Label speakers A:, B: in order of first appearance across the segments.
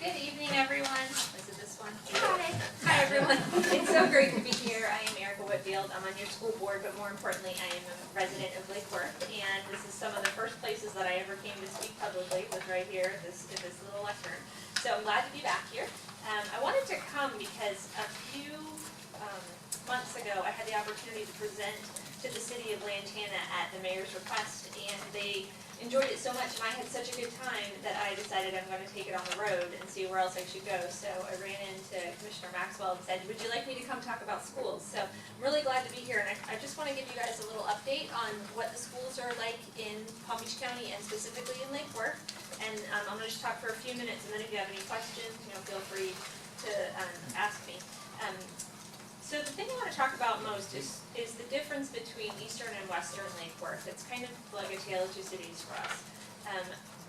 A: Good evening, everyone. Is it this one? Hi. Hi, everyone. It's so great to be here. I am Whitfield. I'm on your school board, but more importantly, I am a resident of Lake Worth, and this is some of the first places that I ever came to speak publicly, was right here in this little lectern. So I'm glad to be back here. I wanted to come because a few months ago, I had the opportunity to present to the city of Lantana at the mayor's request, and they enjoyed it so much, and I had such a good time that I decided I'm going to take it on the road and see where else I should go. So I ran into Commissioner Maxwell and said, would you like me to come talk about schools? So I'm really glad to be here, and I just want to give you guys a little update on what the schools are like in Palm Beach County and specifically in Lake Worth. And I'm going to just talk for a few minutes, and then if you have any questions, feel free to ask me. So the thing I want to talk about most is the difference between Eastern and Western Lake Worth. It's kind of like a tale of two cities for us.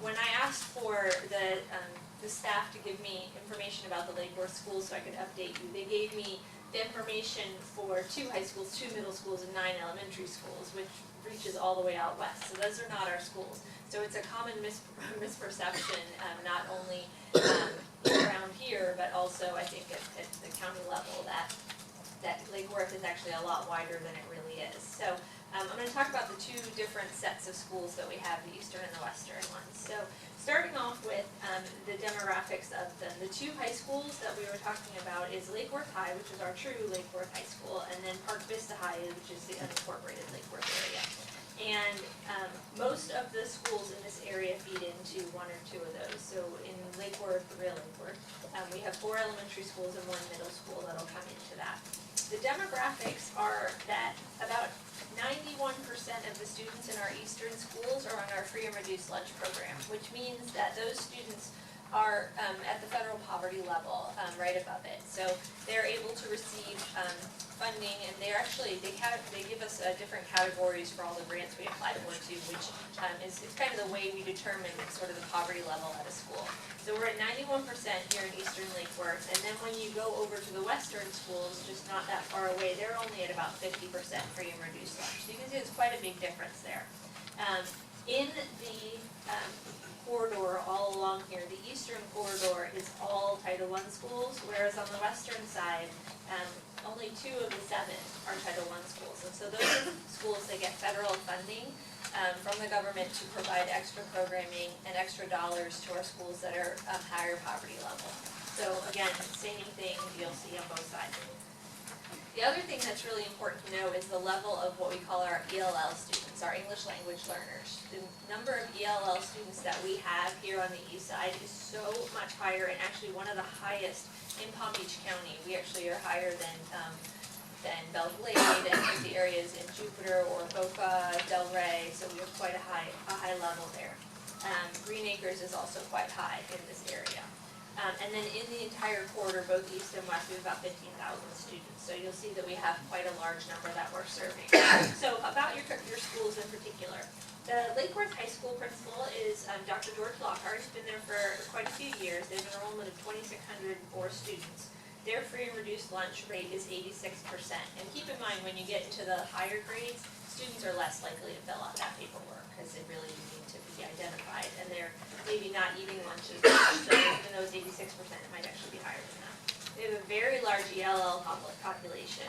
A: When I asked for the staff to give me information about the Lake Worth schools so I could update you, they gave me the information for 2 high schools, 2 middle schools, and 9 elementary schools, which reaches all the way out west. So those are not our schools. So it's a common misperception, not only around here, but also I think at the county level that Lake Worth is actually a lot wider than it really is. So I'm going to talk about the 2 different sets of schools that we have, the Eastern and the Western ones. So starting off with the demographics of them, the 2 high schools that we were talking about is Lake Worth High, which is our true Lake Worth High School, and then Park Vista High, which is the unincorporated Lake Worth area. And most of the schools in this area feed into 1 or 2 of those. So in Lake Worth, real Lake Worth, we have 4 elementary schools and 1 middle school that'll come into that. The demographics are that about 91% of the students in our Eastern schools are on our free and reduced lunch program, which means that those students are at the federal poverty level, right above it. So they're able to receive funding, and they give us different categories for all the grants we apply for too, which is kind of the way we determine sort of the poverty level at a school. So we're at 91% here in Eastern Lake Worth, and then when you go over to the Western schools, just not that far away, they're only at about 50% free and reduced lunch. So you can see there's quite a big difference there. In the corridor all along here, the Eastern corridor is all Title I schools, whereas on the Western side, only 2 of the 7 are Title I schools. And so those are schools that get federal funding from the government to provide extra programming and extra dollars to our schools that are higher poverty level. So again, same thing you'll see on both sides. The other thing that's really important to know is the level of what we call our ELL students, our English language learners. The number of ELL students that we have here on the east side is so much higher, and actually one of the highest in Palm Beach County. We actually are higher than Belle Glade and the areas in Jupiter or Boca, Del Rey, so we have quite a high level there. Green Acres is also quite high in this area. And then in the entire corridor, both east and west, we have about 15,000 students. So you'll see that we have quite a large number that we're serving. So about your schools in particular. The Lake Worth High School principal is Dr. George Lockhart. He's been there for quite a few years. They have an enrollment of 2,604 students. Their free and reduced lunch rate is 86%. And keep in mind, when you get into the higher grades, students are less likely to fill out that paperwork because they really need to be identified, and they're maybe not eating lunch as much. So even though it's 86%, it might actually be higher than that. We have a very large ELL population.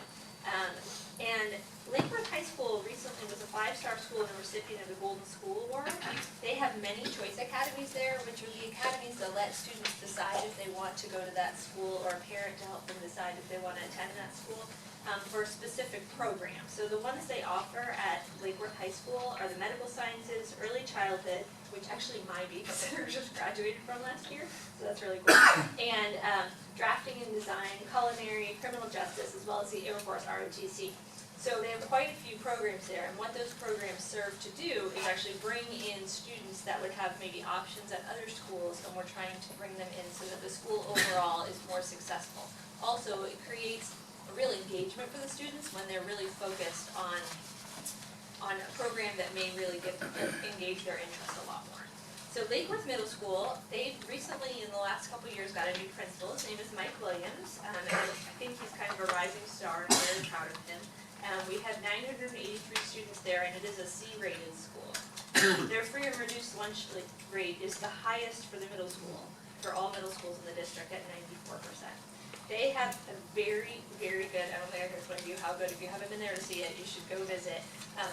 A: And Lake Worth High School recently was a 5-star school and a recipient of the Golden School Award. They have many choice academies there, which are the academies that let students decide if they want to go to that school, or a parent to help them decide if they want to attend that school for a specific program. So the ones they offer at Lake Worth High School are the medical sciences, early childhood, which actually my babysitter just graduated from last year, so that's really cool, and drafting and design, culinary, criminal justice, as well as the Air Force ROTC. So they have quite a few programs there, and what those programs serve to do is actually bring in students that would have maybe options at other schools, and we're trying to bring them in so that the school overall is more successful. Also, it creates a real engagement for the students when they're really focused on a program that may really engage their interests a lot more. So Lake Worth Middle School, they've recently, in the last couple of years, got a new principal. His name is Mike Williams, and I think he's kind of a rising star, and I'm very proud of him. We have 983 students there, and it is a C-rated school. Their free and reduced lunch rate is the highest for the middle school. for all middle schools in the district at 94%. They have a very, very good, I don't think I can explain to you how good, if you haven't been there to see it, you should go visit,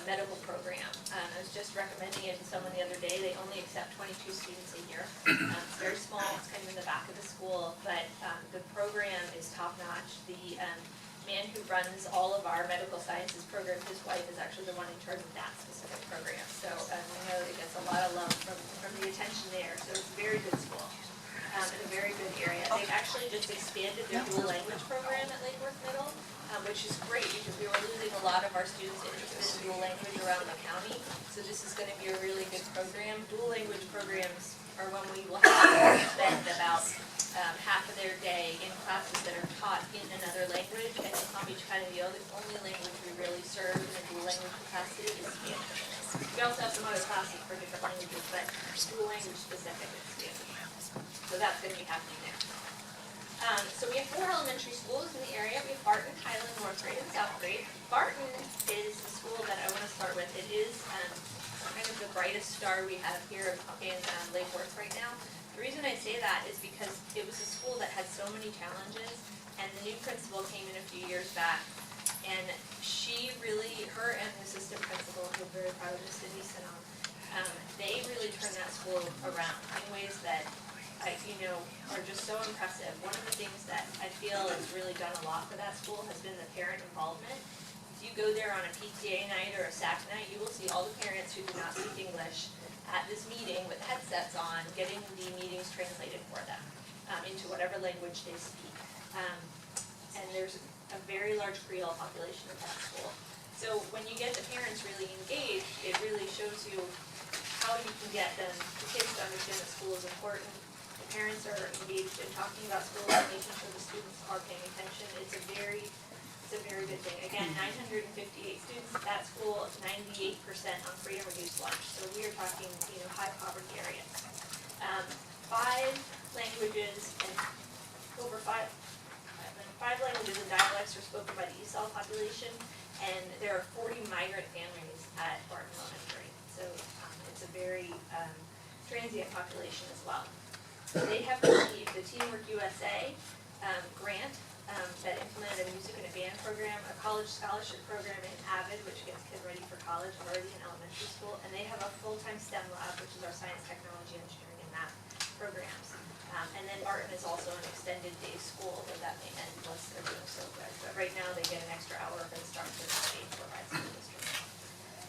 A: medical program. I was just recommending it to someone the other day. They only accept 22 students a year. It's very small, it's kind of in the back of the school, but the program is top notch. The man who runs all of our medical sciences program, his wife is actually the one in charge of that specific program. So I know it gets a lot of love from the attention there. So it's a very good school. In a very good area. They've actually just expanded their dual language program at Lake Worth Middle, which is great because we were losing a lot of our students interested in dual language around the county. So this is going to be a really good program. Dual language programs are when we will have to spend about half of their day in classes that are taught in another language. And in Palm Beach County, the only language we really serve in a dual language capacity is Spanish. We also have some other classes for different languages, but dual language specific is Spanish. So that's going to be happening there. So we have 4 elementary schools in the area. We have Barton, Highland, Northgrade, and Subgrade. Barton is the school that I want to start with. It is kind of the brightest star we have here in Lake Worth right now. The reason I say that is because it was a school that had so many challenges, and the new principal came in a few years back, and she really, her and the assistant principal, who we're very proud of, Denise and they really turned that school around in ways that are just so impressive. One of the things that I feel has really done a lot for that school has been the parent involvement. If you go there on a PTA night or a SAC night, you will see all the parents who do not speak English at this meeting with headsets on, getting the meetings translated for them into whatever language they speak. And there's a very large Creole population at that school. So when you get the parents really engaged, it really shows you how you can get the kids to understand that school is important. Parents are engaged in talking about school and making sure the students are paying attention. It's a very good thing. Again, 958 students at that school, 98% on free and reduced lunch. So we are talking, high poverty areas. 5 languages and over 5 languages and dialects are spoken by the ESOL population, and there are 40 migrant families at Barton Elementary. So it's a very transient population as well. They have received the Teamwork USA grant that implemented a music and a band program, a college scholarship program in AVID, which gets kids ready for college already in elementary school, and they have a full-time STEM lab, which is our science, technology, engineering, and math programs. And then Barton is also an extended day school, but that may end once they're doing so good. But right now, they get an extra hour of instruction that they provide to the district.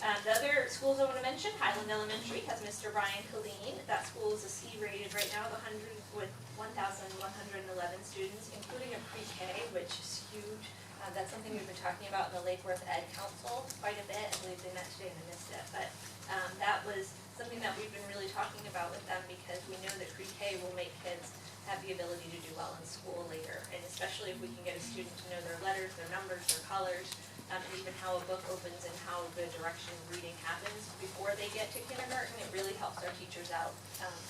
A: The other schools I want to mention, Highland Elementary has Mr. Brian Colleen. That school is a C rated right now with 1,111 students, including a pre-K, which is huge. That's something we've been talking about in the Lake Worth Ed Council quite a bit. I believe they met today and I missed it. But that was something that we've been really talking about with them because we know that pre-K will make kids have the ability to do well in school later. And especially if we can get a student to know their letters, their numbers, their colors, and even how a book opens and how the direction of reading happens before they get to kindergarten, it really helps our teachers out.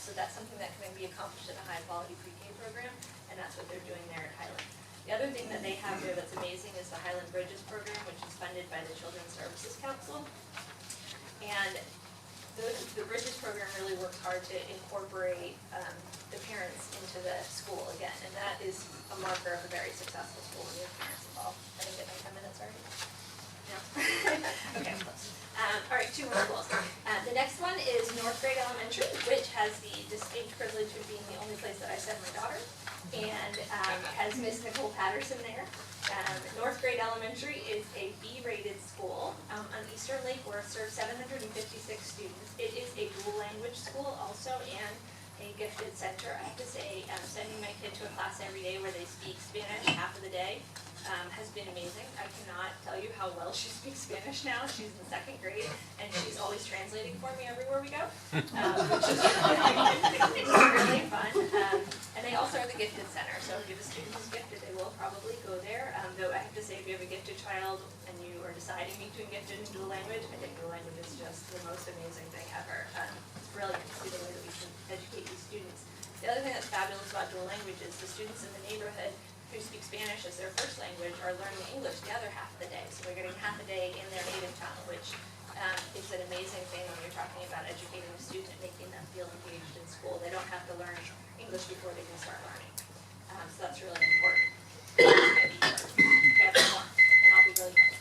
A: So that's something that can be accomplished in a high-quality pre-K program, and that's what they're doing there at Highland. The other thing that they have there that's amazing is the Highland Bridges program, which is funded by the Children's Services Council. And the Bridges program really works hard to incorporate the parents into the school again, and that is a marker of a very successful school when you have parents involved. I didn't get my 10 minutes already? No? Okay, close. All right, 2 more schools. The next one is Northgrade Elementary, which has the distinct privilege of being the only place that I send my daughter, and has Miss Nicole Patterson there. Northgrade Elementary is a B-rated school on Eastern Lake Worth, serves 756 students. It is a dual language school also, and a gifted center. I have to say, sending my kid to a class every day where they speak Spanish half of the day has been amazing. I cannot tell you how well she speaks Spanish now. She's in 2nd grade, and she's always translating for me everywhere we go, which is really fun. And they also are the gifted center, so if you have a student who's gifted, they will probably go there. Though I have to say, if you have a gifted child and you are deciding between gifted and dual language, I think dual language is just the most amazing thing ever. It's brilliant to see the way that we can educate these students. The other thing that's fabulous about dual language is the students in the neighborhood who speak Spanish as their first language are learning English the other half of the day. So they're getting half a day in their native tongue, which It's an amazing thing when you're talking about educating a student, making them feel engaged in school. They don't have to learn English before they can start learning. So that's really important. Okay, I've got more, and I'll be really quick.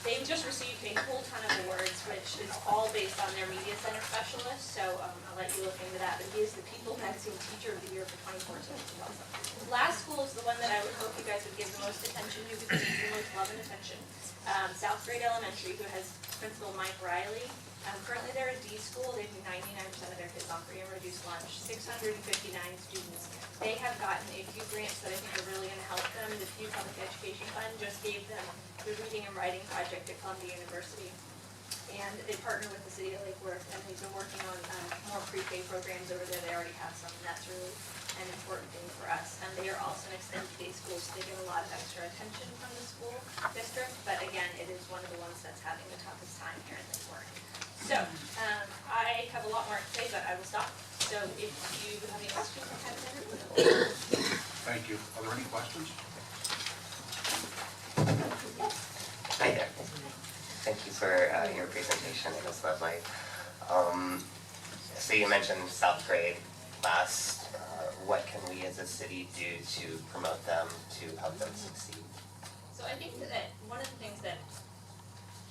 A: They've just received a whole ton of awards, which is all based on their media center specialist, so I'll let you look into that. But he is the People Magazine Teacher of the Year for 2014, which is awesome. Last school is the one that I would hope you guys would give the most attention to because it's the most love and attention. Southgrade Elementary, who has Principal Mike Riley. Currently they're a D school. They do 99% of their kids on free and reduced lunch, 659 students. They have gotten a few grants that I think are really going to help them. The Pew Public Education Fund just gave them the Reading and Writing Project at Columbia University. And they partner with the City of Lake Worth, and they've been working on more pre-K programs over there. They already have some, and that's really an important thing for us. And they are also an extended day school, so they get a lot of extra attention from the school district. But again, it is one of the ones that's having the toughest time here in Lake Worth. So I have a lot more to say, but I will stop. So if you have any questions, I have a minute.
B: Thank you. Are there any questions?
C: Hi there. Thank you for your presentation. It was lovely. So you mentioned Southgrade last. What can we as a city do to promote them, to help them succeed?
A: So I think that one of the things that,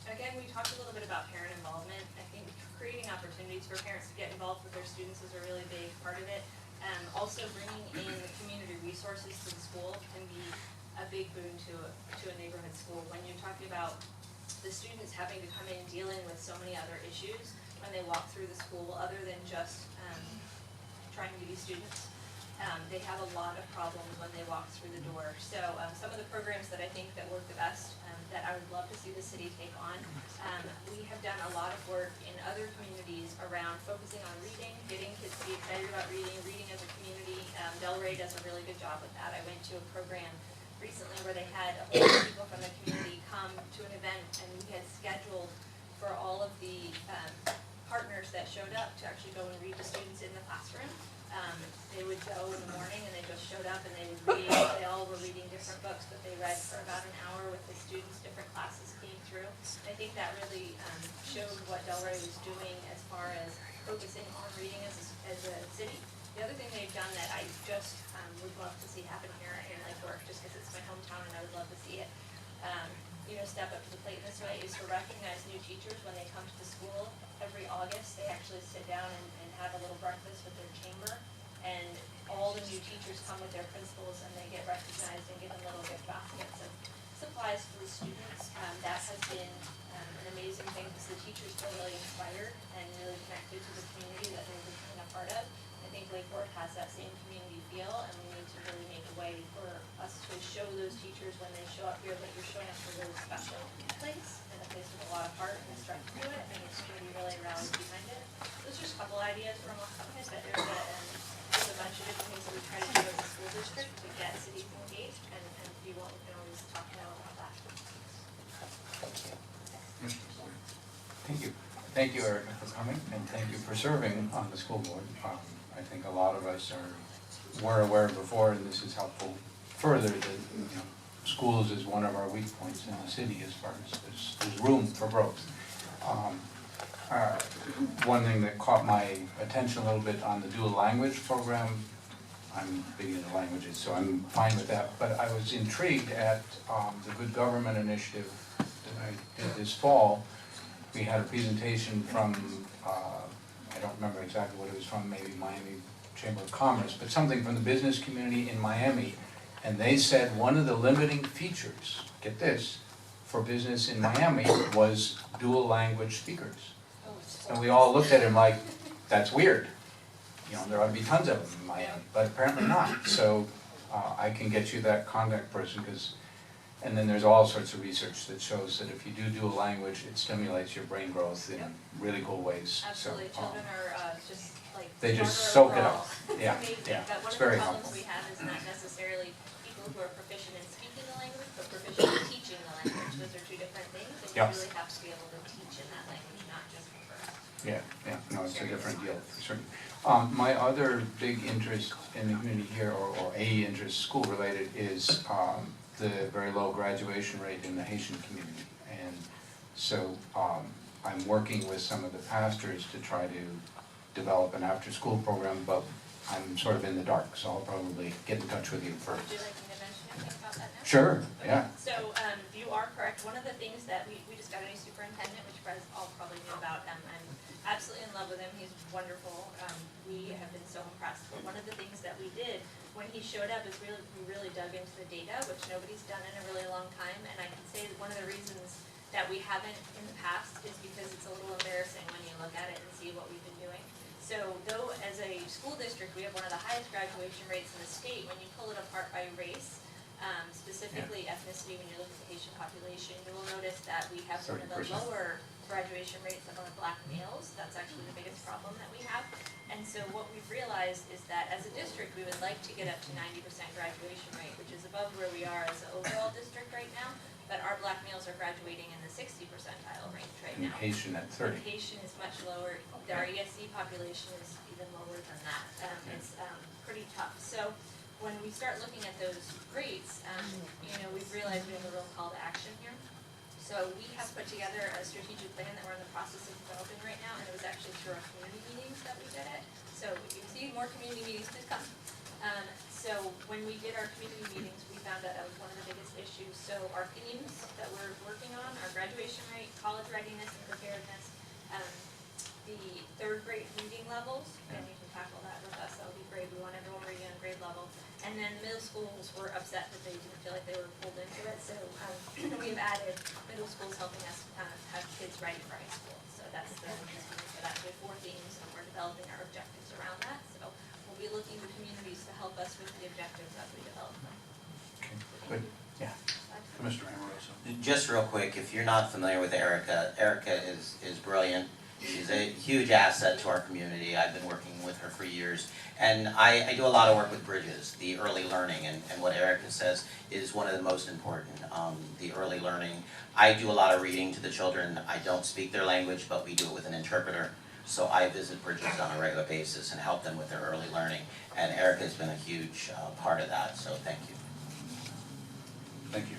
A: again, we talked a little bit about parent involvement. I think creating opportunities for parents to get involved with their students is a really big part of it. Also bringing in community resources to the school can be a big boon to a neighborhood school. When you're talking about the students having to come in dealing with so many other issues when they walk through the school other than just trying to be students. They have a lot of problems when they walk through the door. So some of the programs that I think that work the best that I would love to see the city take on, we have done a lot of work in other communities around focusing on reading, getting kids to be excited about reading as a community. Delray does a really good job with that. I went to a program recently where they had a whole bunch of people from the community come to an event, and we had scheduled for all of the partners that showed up to actually go and read to students in the classroom. They would go in the morning and they just showed up and they would read. They all were reading different books, but they read for about an hour with the students. Different classes came through. I think that really showed what Delray was doing as far as focusing on reading as a city. The other thing they've done that I just would love to see happen here in Lake Worth, just because it's my hometown and I would love to see it, step up to the plate this way, is to recognize new teachers when they come to the school. Every August, they actually sit down and have a little breakfast with their chamber, and all the new teachers come with their principals and they get recognized and given little gift baskets of supplies for the students. That has been an amazing thing because the teachers feel really inspired and really connected to the community that they've been a part of. I think Lake Worth has that same community feel, and we need to really make a way for us to show those teachers when they show up here that you're showing up for a really special place, and a place with a lot of heart and strength to it, and it's going to be really rallied behind it. Those are just a couple ideas from off the top of my head, but there's a bunch of different things that we try to do as a school district to get cities engaged, and if you want, we can always talk more about that.
C: Thank you.
D: Thank you. Thank you, Erica, for coming, and thank you for serving on the school board. I think a lot of us were aware before, and this is helpful further, that schools is one of our weak points in the city as far as there's room for growth. One thing that caught my attention a little bit on the dual language program, I'm big into languages, so I'm fine with that, but I was intrigued at the Good Government initiative that I did this fall. We had a presentation from, I don't remember exactly what it was from, maybe Miami Chamber of Commerce, but something from the business community in Miami. And they said one of the limiting features, get this, for business in Miami was dual language speakers. And we all looked at him like, that's weird. There ought to be tons of them in Miami, but apparently not. So I can get you that contact person, and then there's all sorts of research that shows that if you do dual language, it stimulates your brain growth in really cool ways.
A: Absolutely,
D: So,
A: children are just like
D: they just
A: smarter
D: soak it
A: overall.
D: up. Yeah,
A: Amazing.
D: yeah,
A: But one
D: it's
A: of the
D: very
A: problems
D: helpful.
A: we have is not necessarily people who are proficient in speaking the language, but proficient in teaching the language. Those are two different things, and you
D: Yeah.
A: really have to be able to teach in that language, not just refer.
D: Yeah, no, it's a different deal, for certain. My other big interest in the community here, or a interest school-related, is the very low graduation rate in the Haitian community. And so I'm working with some of the pastors to try to develop an after-school program, but I'm sort of in the dark, so I'll probably get in touch with you first.
A: Would you like me to mention anything about that now?
D: Sure, yeah.
A: So, you are correct. One of the things that we just got a new superintendent, which you guys all probably knew about. I'm absolutely in love with him. He's wonderful. We have been so impressed. But one of the things that we did when he showed up is we really dug into the data, which nobody's done in a really long time. And I can say that one of the reasons that we haven't in the past is because it's a little embarrassing when you look at it and see what we've been doing. So though as a school district, we have one of the highest graduation rates in the state, when you pull it apart by race, specifically ethnicity, when you look at the Haitian population, you will notice that we have one of the
D: 30%.
A: lower graduation rates among Black males. That's actually the biggest problem that we have. And so what we've realized is that as a district, we would like to get up to 90% graduation rate, which is above where we are as an overall district right now. But our Black males are graduating in the 60 percentile range right
D: And
A: now.
D: Haitian at 30.
A: Haitian is much lower. Our ESC population is even lower than that. It's pretty tough. So when we start looking at those rates, we've realized we have a real call to action here. So we have put together a strategic plan that we're in the process of developing right now, and it was actually through our community meetings that we did it. So you can see more community meetings to come. So when we did our community meetings, we found that was one of the biggest issues. So our themes that we're working on are graduation rate, college readiness and preparedness, the third grade reading levels, and you can tackle that with us, that'll be great. We want everyone reading on grade level. And then middle schools were upset that they didn't feel like they were pulled into it, so we've added middle schools helping us have kids ready for high school. So that's the reason for that. We have 4 themes, and we're developing our objectives around that. So we'll be looking to communities to help us with the objectives as we develop them.
D: Okay, good, yeah.
B: Commissioner Amoroso.
E: Just real quick, if you're not familiar with Erica, Erica is brilliant. She's a huge asset to our community. I've been working with her for years. And I do a lot of work with bridges, the early learning, and what Erica says is one of the most important, the early learning. I do a lot of reading to the children. I don't speak their language, but we do it with an interpreter. So I visit bridges on a regular basis and help them with their early learning. And Erica's been a huge part of that, so thank you.
B: Thank you.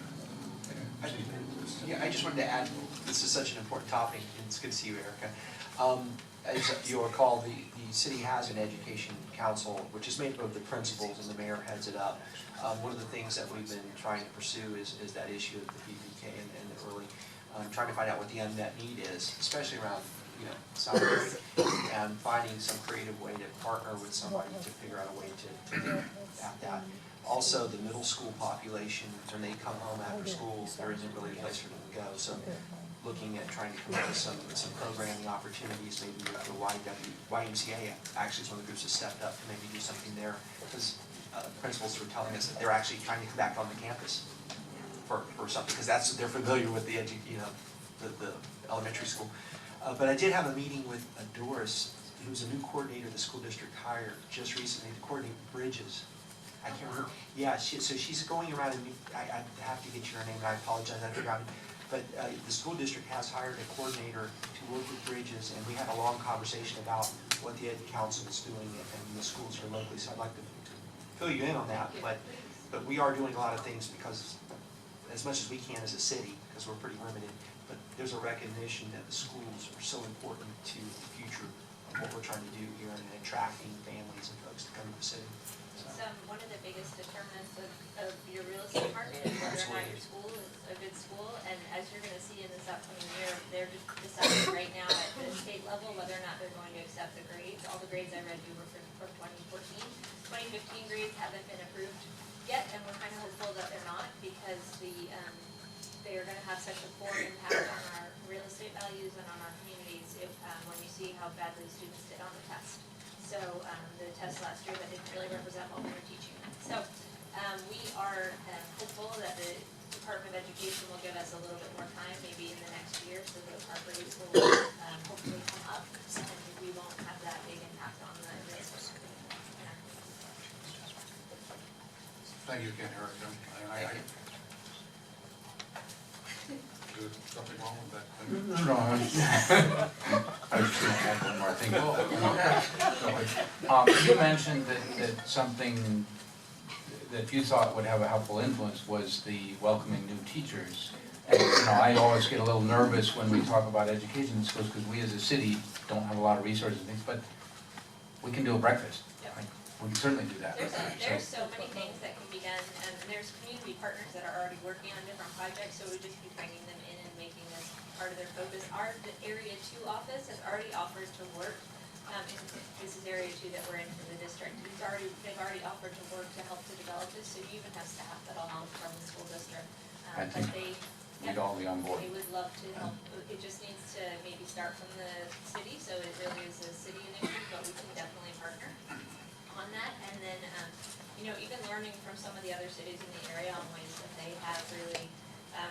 F: Yeah, I just wanted to add, this is such an important topic, and it's good to see you, Erica. As you'll recall, the city has an education council, which is made up of the principals, and the mayor heads it up. One of the things that we've been trying to pursue is that issue of the PPK and the early, trying to find out what the unmet need is, especially around, salary, and finding some creative way to partner with somebody to figure out a way to get at that. Also, the middle school population, when they come home after school, there isn't really a place for them to go. So looking at trying to come up with some programming opportunities, maybe with the YMCA actually is one of the groups that stepped up to maybe do something there. Because principals were telling us that they're actually trying to come back on the campus for something, because they're familiar with the elementary school. But I did have a meeting with Doris, who's a new coordinator the school district hired just recently to coordinate bridges. I can't remember. Yeah, so she's going around and I have to get you her name, and I apologize, I forgot it. But the school district has hired a coordinator to work with bridges, and we had a long conversation about what the Ed Council is doing and the schools here locally. So I'd like to fill you in on that. But we are doing a lot of things because, as much as we can as a city, because we're pretty limited, but there's a recognition that the schools are so important to the future of what we're trying to do here and attracting families and folks to come to the city.
A: One of the biggest determinants of your real estate market is whether or not your school is a good school. And as you're going to see in this upcoming year, they're deciding right now at the state level whether or not they're going to accept the grades. All the grades I read you were for 2014. 2015 grades haven't been approved yet, and we're kind of hopeful that they're not, because they are going to have such a poor impact on our real estate values and on our communities when you see how badly students did on the test. So the test last year that didn't really represent what we were teaching them. So we are hopeful that the Department of Education will give us a little bit more time, maybe in the next year, so that our grades will hopefully come up, and we won't have that big impact on the real estate.
B: Thank you again, Erica. Is something wrong with that?
D: No, I was just going to add one more thing. You mentioned that something that you thought would have a helpful influence was the welcoming new teachers. And, I always get a little nervous when we talk about education in schools, because we as a city don't have a lot of resources and things, but we can do a breakfast.
A: Yep.
D: Right? We can certainly do that.
A: There's so many things that can be done, and there's community partners that are already working on different projects, so we would just be bringing them in and making this part of their focus. Our Area 2 office has already offered to work, and this is Area 2 that we're in for the district. They've already offered to work to help to develop this, so you even have staff that'll help from the school district.
D: I
A: But
D: think we'd all be on board.
A: they would love to help. It just needs to maybe start from the city, so it really is a city initiative, but we can definitely partner on that. And then, even learning from some of the other cities in the area on ways that they have really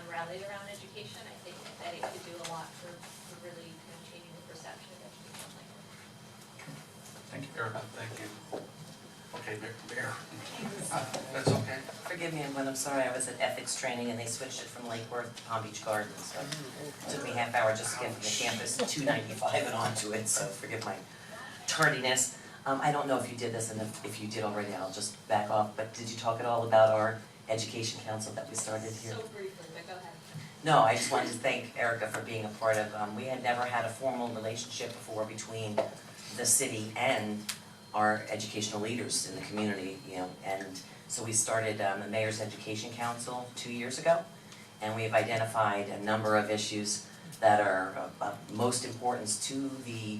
A: rallied around education, I think that it could do a lot for really kind of changing the perception of education like
D: Thank you.
B: Erica, thank you. Okay, Mayor. That's okay.
G: Forgive me, I'm sorry, I was at ethics training and they switched it from Lake Worth to Palm Beach Gardens, so it took me half hour just to get from the campus to 295 and onto it, so forgive my tardiness. I don't know if you did this, and if you did already, I'll just back off, but did you talk at all about our education council that we started here?
A: So briefly, but go ahead.
G: No, I just wanted to thank Erica for being a part of, we had never had a formal relationship before between the city and our educational leaders in the community, and so we started the Mayor's Education Council 2 years ago, and we have identified a number of issues that are of most importance to the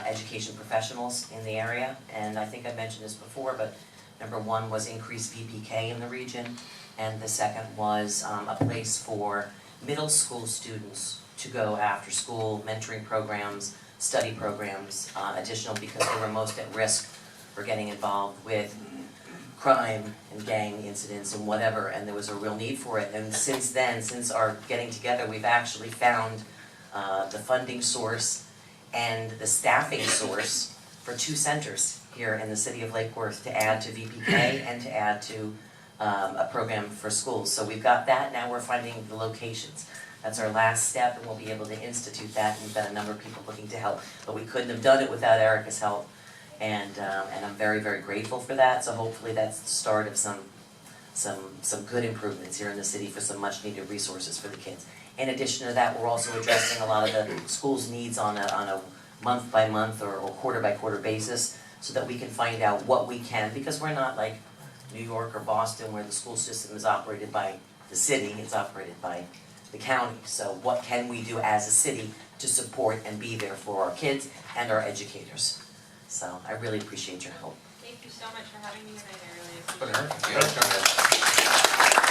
G: education professionals in the area, and I think I mentioned this before, but number one was increased VPK in the region, and the second was a place for middle school students to go after school, mentoring programs, study programs, additional because they were most at risk for getting involved with crime and gang incidents and whatever, and there was a real need for it. And since then, since our getting together, we've actually found the funding source and the staffing source for 2 centers here in the city of Lake Worth to add to VPK and to add to a program for schools. So we've got that, now we're finding the locations. That's our last step, and we'll be able to institute that, and we've got a number of people looking to help. But we couldn't have done it without Erica's help, and I'm very, very grateful for that. So hopefully that's the start of some good improvements here in the city for some much needed resources for the kids. In addition to that, we're also addressing a lot of the school's needs on a month by month or quarter by quarter basis, so that we can find out what we can, because we're not like New York or Boston where the school system is operated by the city, it's operated by the county. So what can we do as a city to support and be there for our kids and our educators? So I really appreciate your help.
A: Thank you so much for having me tonight, I really
B: But
A: appreciate it.
B: Erica,